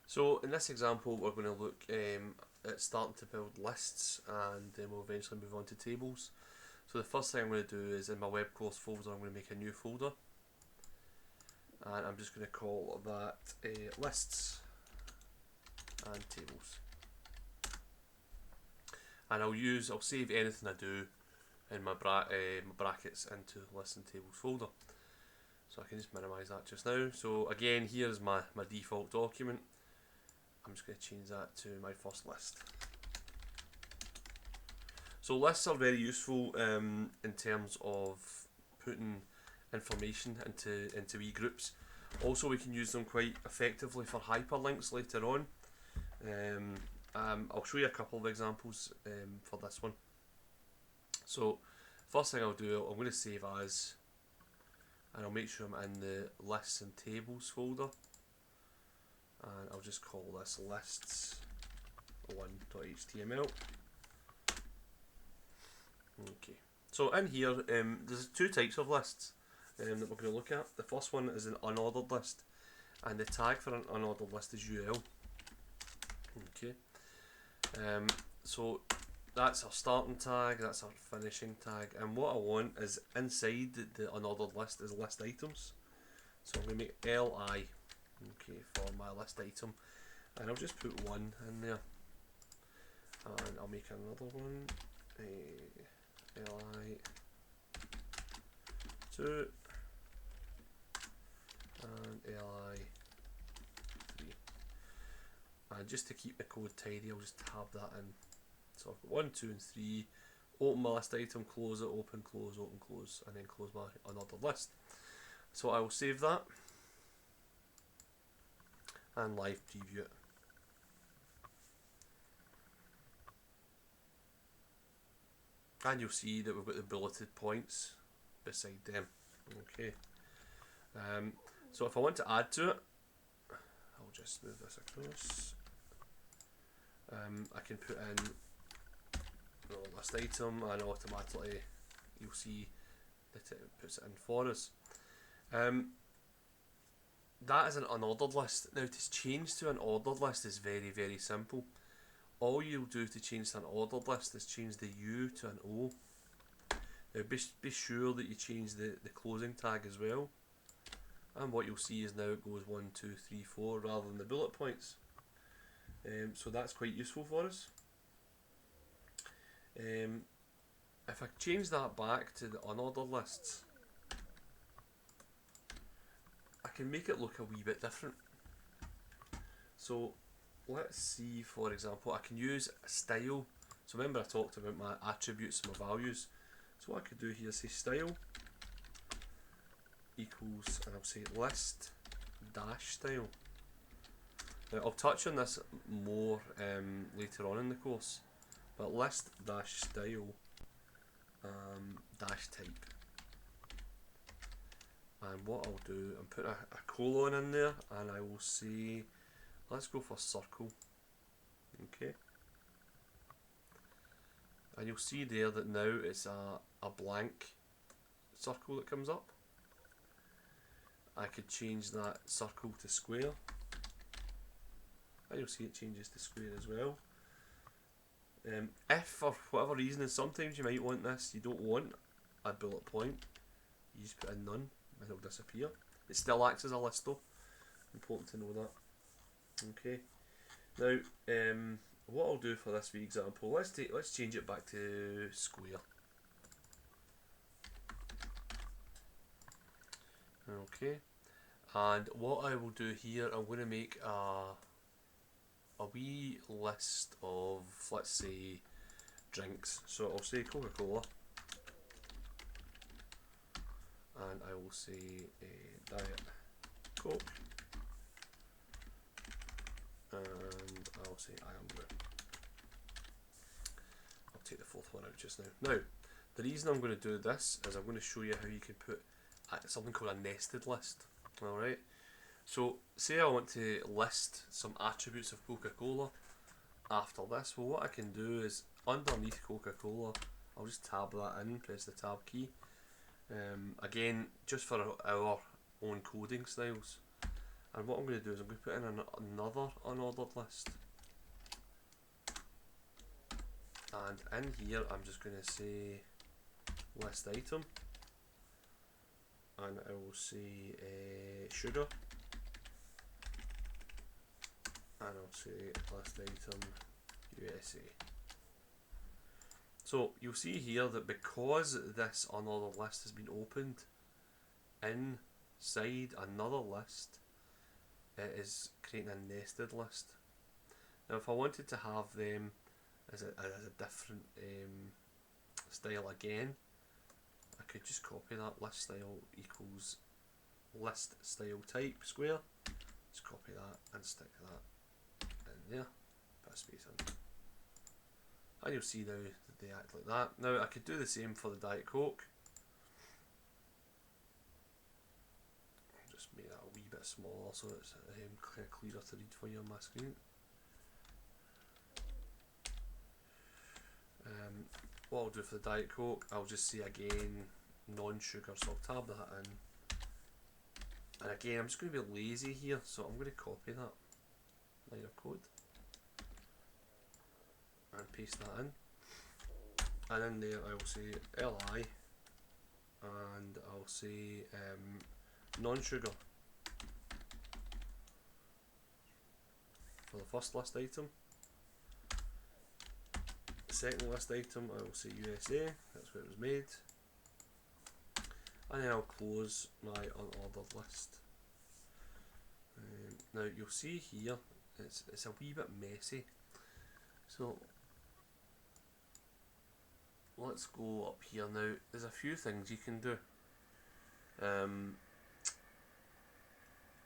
So in this example we're going to look at starting to build lists, and then we'll eventually move on to tables. So the first thing I'm going to do is in my web course folder I'm going to make a new folder, and I'm just going to call that lists and tables, and I'll save anything I do in my brackets into lists and tables folder. So I can just minimise that just now. So again, here's my default document. I'm just going to change that to my first list. So lists are very useful in terms of putting information into groups. Also, we can use them quite effectively for hyperlinks later on. I'll show you a couple of examples for this one. So first thing I'll do, I'm going to save as, and I'll make sure I'm in the lists and tables folder, and I'll just call this lists1.html. Okay, so in here there's two types of lists that we're going to look at. The first one is an unordered list, and the tag for an unordered list is UL. Okay, so that's our starting tag, that's our finishing tag, and what I want is inside the unordered list is list items. So I'm going to make li, okay, for my list item, and I'll just put 1 in there, and I'll make another one, li 2 and li 3, and just to keep the code tidy I'll just tab that in. So I've got 1, 2 and 3, open my list item, close it, open, close, and then close my unordered list. So I will save that and live preview it. And you'll see that we've got the bulleted points beside them. Okay. So if I want to add to it, I'll just move this across. I can put in list item, and automatically you'll see that it puts it in for us. That is an unordered list. Now to change to an ordered list is very, very simple. All you'll do to change to an ordered list is change the U to an O. Now be sure that you change the closing tag as well. And what you'll see is now it goes 1, 2, 3, 4 rather than the bullet points. So that's quite useful for us. If I change that back to the unordered lists, I can make it look a wee bit different. So let's see, for example, I can use a style. So remember I talked about my attributes and my values. So what I could do here is say style equals, and I'll say list dash style. Now I'll touch on this more later on in the course, but list dash style dash type. And what I'll do, I'm putting a colon in there, and I will say, let's go for circle. Okay. And you'll see there that now it's a blank circle that comes up. I could change that circle to square, and you'll see it changes to square as well. If for whatever reason, and sometimes you might want this, you don't want a bullet point, you just put in none and it'll disappear. It still acts as a list though, important to know that. Okay, now what I'll do for this wee example, let's change it back to square. Okay, and what I will do here, I'm going to make a wee list of, let's say, drinks. So I'll say Coca-Cola, and I will say Diet Coke, and I'll say Iron Brew. I'll take the fourth one out just now. Now, the reason I'm going to do this is I'm going to show you how you can put something called a nested list. Alright, so say I want to list some attributes of Coca-Cola after this. Well, what I can do is underneath Coca-Cola, I'll just tab that in, press the tab key. Again, just for our own coding styles, And what I'm going to do is I'm going to put in another unordered list. And in here I'm just going to say list item, and I will say sugar, and I'll say list item USA. So you'll see here that because this unordered list has been opened inside another list, it is creating a nested list. Now if I wanted to have them as a different style again, I could just copy that list style equals list style type square, just copy that and stick that in there, put a space in, and you'll see now that they act like that. Now I could do the same for the Diet Coke. Just make that a wee bit smaller so it's kind of clearer to read for you on my screen. What I'll do for the Diet Coke, I'll just say again non-sugar, so I'll tab that in, and again I'm just going to be lazy here, so I'm going to copy that line of code and paste that in, and in there I'll say li, and I'll say non-sugar for the first list item. Second list item I will say USA, that's where it was made, and then I'll close my unordered list. Now you'll see here it's a wee bit messy, so let's go up here now. There's a few things you can do.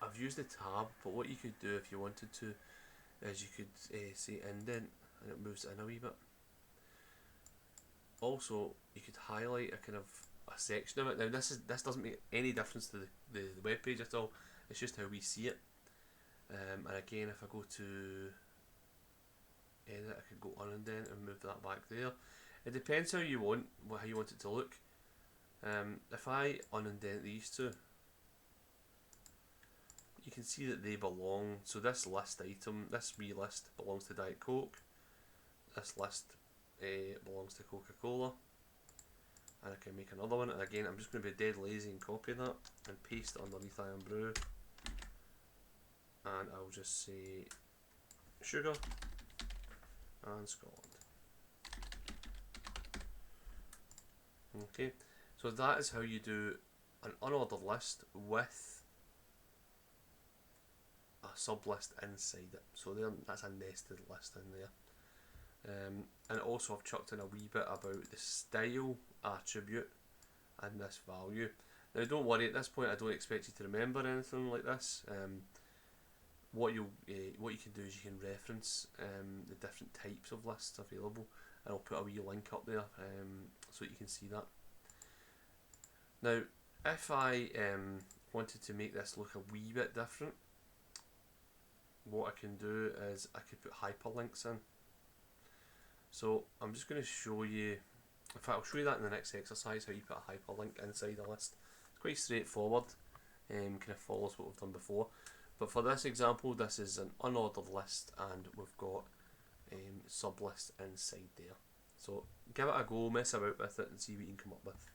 I've used the tab, but what you could do if you wanted to is you could say indent and it moves in a wee bit. Also, you could highlight a kind of a section of it. Now this doesn't make any difference to the web page at all. It's just how we see it. And again, if I go to edit, I could go unindent and move that back there. It depends how you want it to look. If I unindent these two, you can see that they belong. So this list item, this wee list belongs to Diet Coke. This list belongs to Coca-Cola, and I can make another one, and again I'm just going to be dead lazy and copy that and paste it underneath Iron Brew, and I'll just say sugar and Scotland. Okay, so that is how you do an unordered list with a sub list inside it. So there, that's a nested list in there. And also I've chucked in a wee bit about the style attribute and this value. Now don't worry, at this point I don't expect you to remember anything like this. What you can do is you can reference the different types of lists available, and I'll put a wee link up there so you can see that. Now if I wanted to make this look a wee bit different, what I can do is I could put hyperlinks in. So I'm just going to show you, in fact I'll show you that in the next exercise, how you put a hyperlink inside a list. It's quite straightforward, kind of follows what we've done before. But for this example, this is an unordered list and we've got sublists inside there. So give it a go, mess about with it and see what you can come up with.